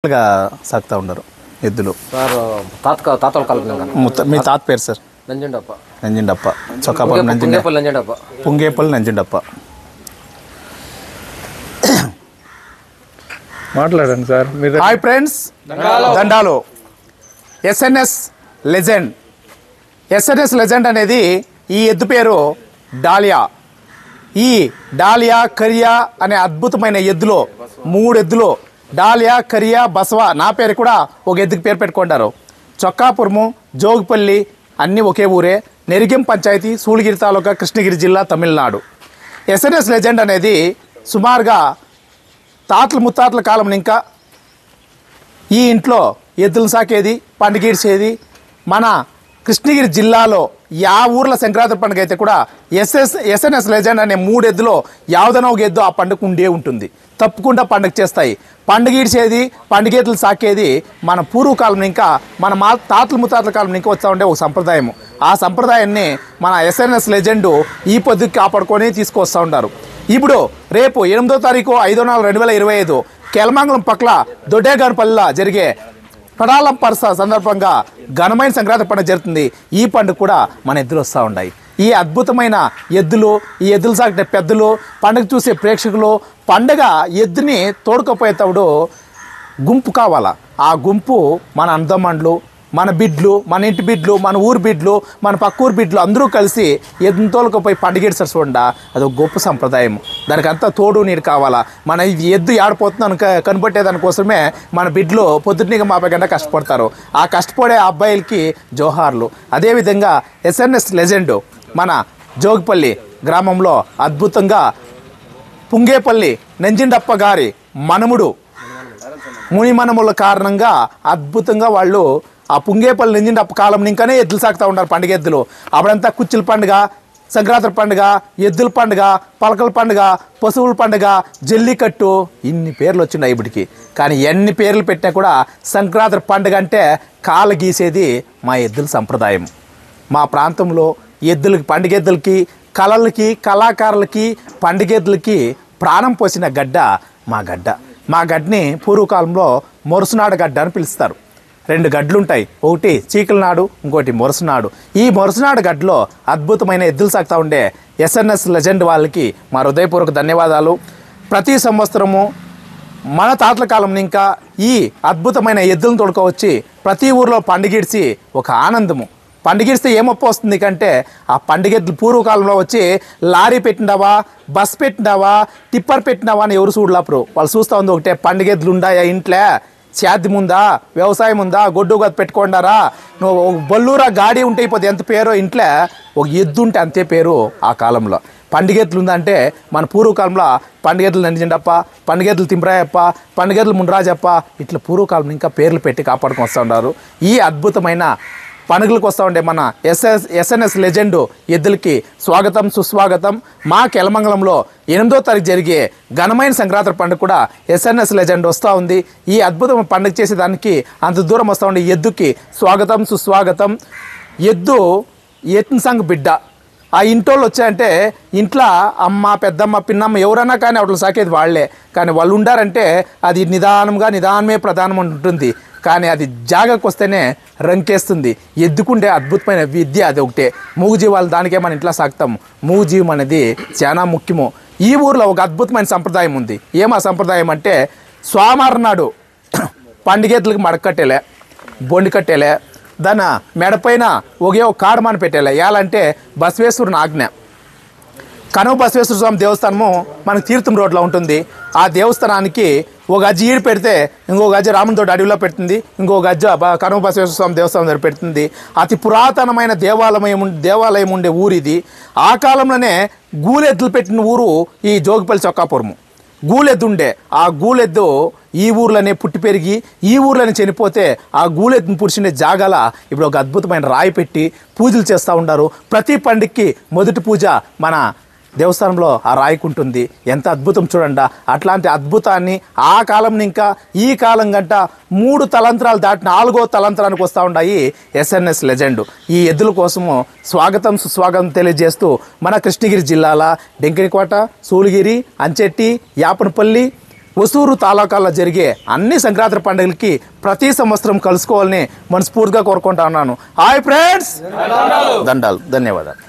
సాగుతూ ఉండరు ఎద్దులు. సార్ తాతల కాలం మీ తాత పేరు సార్? నంజిండప్ప. చొక్కాపురం నంజిండప్ప, పుంగేపల్లి నంజిండప్ప. మాట్లాడండి సార్ మీరు. హాయ్ ఫ్రెండ్స్, దండాలు. SNS legend. ఎస్ఎన్ఎస్ లెజెండ్ అనేది ఈ ఎద్దు పేరు డాలియా. ఈ డాలియా కరియా అనే అద్భుతమైన ఎద్దులో 3 ఎద్దులు డాలియా, కరియా, బసవ. నా పేరు కూడా ఒక ఎద్దుకి పేరు పెట్టుకుంటారు. చొక్కాపురము, జోగిపల్లి అన్నీ ఒకే ఊరే. నెరిగెం పంచాయతీ, సూళగిరి తాలూకా, కృష్ణగిరి జిల్లా, తమిళనాడు. ఎస్ఎన్ఎస్ లెజెండ్ అనేది సుమారుగా తాతల ముత్తాతల కాలం ఇంకా ఈ ఇంట్లో ఎద్దులు సాకేది, పండుగీడ్చేది. మన కృష్ణగిరి జిల్లాలో ఊర్ల సంక్రాంతి పండుగ అయితే కూడా ఎస్ఎన్ఎస్ లెజెండ్ అనే 3 ఎద్దులో యావదనో ఒక ఎద్దు ఆ పండుగ ఉండే ఉంటుంది. తప్పకుండా పండుగ చేస్తాయి. పండుగీడ్చేది, పండుగెద్దులు సాకేది మన పూర్వకాలం ఇంకా మన తాతల ముత్తాతల కాలం ఇంకా వస్తూ ఉండే ఒక సంప్రదాయం. ఆ సంప్రదాయాన్ని మన ఎస్ఎన్ఎస్ లెజెండ్ ఈ పొద్దుకి కాపాడుకొని తీసుకొస్తూ ఉంటారు. ఇప్పుడు రేపు 8వ తారీఖు 5/4/2025 కేలమంగళం పక్కల దొడ్డేగానపల్లిలో జరిగే పడాలం పరస సందర్భంగా ఘనమైన సంక్రాంతి పండుగ జరుగుతుంది. ఈ పండుగ కూడా మన ఎద్దులు వస్తూ ఉన్నాయి. ఈ అద్భుతమైన ఎద్దులు, ఈ ఎద్దులు సాగే పెద్దలు, పండుగ చూసే ప్రేక్షకులు, పండుగ ఎద్దుని తోడుకపోయేటప్పుడు గుంపు కావాలా. ఆ గుంపు మన అందమండ్లు, మన బిడ్లు, మన ఇంటి బిడ్లు, మన ఊరు బిడ్లు, మన పక్క ఊరు బిడ్లు అందరూ కలిసి ఎద్దుని తోలుకపోయి పండుగేడ్చారు చూడండి. అదొక గొప్ప సంప్రదాయం. దానికి అంతా తోడు నీరు కావాలా. మన ఎద్దు ఏడిపోతుందని కనిపెట్టేదానికోసమే మన బిడ్లు పొద్దున్నగా 50 గంట కష్టపడతారు. ఆ కష్టపడే అబ్బాయిలకి జోహార్లు. అదేవిధంగా ఎస్ఎన్ఎస్ లెజెండ్ మన జోగిపల్లి గ్రామంలో అద్భుతంగా పుంగేపల్లి నంజిండప్ప గారి మనముడు మునిమనముల కారణంగా అద్భుతంగా వాళ్ళు ఆ పుంగేపల్లి నంజిండప్ప కాలం ఇంకానే ఎద్దులు సాగుతూ ఉంటారు. పండుగ ఎద్దులు అప్పుడంతా కుచ్చుల పండుగ, సంక్రాంతి పండుగ, ఎద్దుల పండుగ, పలకల పండుగ, పశువుల పండుగ, జల్లికట్టు, ఇన్ని పేర్లు వచ్చినాయి ఇప్పటికి. కానీ ఎన్ని పేర్లు పెట్టినా కూడా సంక్రాంతి పండుగ అంటే కాలు గీసేది మా ఎద్దుల సంప్రదాయం. మా ప్రాంతంలో ఎద్దులకి, పండుగెద్దులకి, కళలకి, కళాకారులకి, పండుగెద్దులకి ప్రాణం పోసిన గడ్డ మా గడ్డ. మా గడ్డని పూర్వకాలంలో మొరసునాడు గడ్డ అని పిలుస్తారు. 2 గడ్లుంటాయి. ఒకటి చీకలనాడు, ఇంకోటి మొరసునాడు. ఈ మొరసునాడు గడ్డలో అద్భుతమైన ఎద్దులు సాగుతూ ఉండే ఎస్ఎన్ఎస్ లెజెండ్ వాళ్ళకి మా హృదయపూర్వక ధన్యవాదాలు. ప్రతి సంవత్సరము మన తాతల కాలం ఇంకా ఈ అద్భుతమైన ఎద్దులను తోడుకోవచ్చి ప్రతి ఊరిలో పండుగీడ్చి ఒక ఆనందము. పండుగేస్తే ఏమొప్ప వస్తుంది కంటే ఆ పండుగెద్దులు పూర్వకాలంలో వచ్చి లారీ పెట్టినావా, బస్ పెట్టినావా, టిప్పర్ పెట్టినావా అని ఎవరు చూడలేపరు. వాళ్ళు చూస్తూ ఉంది ఒకటే, పండుగెద్దులు ఉన్నాయా ఇంట్లో, సేద్యం ఉందా, వ్యవసాయం ఉందా, గొడ్డు గది పెట్టుకోండారా, నువ్వు బొల్లూరా గాడి ఉంటే అయిపోతే ఎంత పేరో ఇంట్లో ఒక ఎద్దు ఉంటే అంతే పేరు. ఆ కాలంలో పండుగెద్దులు ఉందంటే మన పూర్వకాలంలో పండుగెద్దులు నంజిండప్ప, పండుగెద్దులు తింపరాయప్ప, పండుగెద్దులు మునరాజప్ప, ఇట్లా పూర్వకాలం ఇంకా పేర్లు పెట్టి కాపాడుకొని వస్తూ ఉన్నారు. ఈ అద్భుతమైన పండుగలకు వస్తూ ఉండే మన ఎస్ఎన్ఎస్ లెజెండ్ ఎద్దులకి స్వాగతం, సుస్వాగతం. మా కేలమంగళంలో 8వ తారీఖు జరిగే ఘనమైన సంక్రాంతి పండుగ కూడా ఎస్ఎన్ఎస్ లెజెండ్ వస్తూ ఉంది. ఈ అద్భుతం పండుగ చేసేదానికి అంత దూరం వస్తూ ఉండే ఎద్దుకి స్వాగతం, సుస్వాగతం. ఎద్దు ఎత్తిన సంఘ బిడ్డ. ఆ ఇంటోళ్ళు వచ్చాయంటే ఇంట్లో అమ్మ, పెద్దమ్మ, పిన్నమ్మ ఎవరన్నా కానీ వాటిని సాకేది వాళ్లే. కానీ వాళ్ళు ఉండారంటే అది నిదానమే ప్రధానం ఉంటుంది. కానీ అది జాగకు వస్తేనే రంకేస్తుంది. ఎద్దుకుండే అద్భుతమైన విద్య అది ఒకటే. మూగుజీవాలు దానికే మన ఇంట్లో సాగుతాం. మూగుజీవం అనేది చాలా ముఖ్యము. ఈ ఊర్లో ఒక అద్భుతమైన సంప్రదాయం ఉంది. ఏమా సంప్రదాయం అంటే సోమవారం నాడు పండుగెద్దులకు మడకట్టేలే, బొండి కట్టేలే, దాని మెడపైన ఒకే ఒక కాడమాన పెట్టేలే. ఎలాంటే బసవేశ్వరుని ఆజ్ఞ. కనుమ బసవేశ్వర స్వామి దేవస్థానము మనకు తీర్థం రోడ్లో ఉంటుంది. ఆ దేవస్థానానికి ఒక గజ్జి ఈడు పెడితే ఇంకో గజ్జి రామునితోటి అడవిలో పెడుతుంది, ఇంకో గజ్జ కనుమ బసవేశ్వర స్వామి దేవస్థానం దగ్గర పెడుతుంది. అతి పురాతనమైన దేవాలయం ఉండే ఊరు ఇది. ఆ కాలంలోనే గూలెద్దులు పెట్టిన ఊరు ఈ జోగిపల్లి చొక్కాపురము. గూలెద్దు ఉండే. ఆ గూలెద్దు ఈ ఊర్లోనే పుట్టి పెరిగి ఈ ఊర్లోనే చనిపోతే ఆ గూలెద్దును పుడిచిండే జాగాల ఇప్పుడు ఒక అద్భుతమైన రాయి పెట్టి పూజలు చేస్తూ ఉంటారు. ప్రతి పండుగకి మొదటి పూజ మన దేవస్థానంలో ఆ రాయికుంటుంది. ఎంత అద్భుతం చూడండి. అట్లాంటి అద్భుతాన్ని ఆ కాలం ఇంకా ఈ కాలం గంట 3 తలంత్రాలు దాటి 4వ తలంత్రానికి వస్తూ ఉన్నాయి ఎస్ఎన్ఎస్ లెజెండ్. ఈ ఎద్దుల కోసము స్వాగతం, సుస్వాగతం తెలియజేస్తూ మన కృష్ణగిరి జిల్లాల డెంకిరికోట, సూళగిరి, అంచెట్టి, యాపనపల్లి, ఒసూరు తాలూకాలో జరిగే అన్ని సంక్రాంతి పండుగలకి ప్రతి సంవత్సరం కలుసుకోవాలని మనస్ఫూర్తిగా కోరుకుంటా ఉన్నాను. హాయ్ ఫ్రెండ్స్, దండాలు, ధన్యవాదాలు.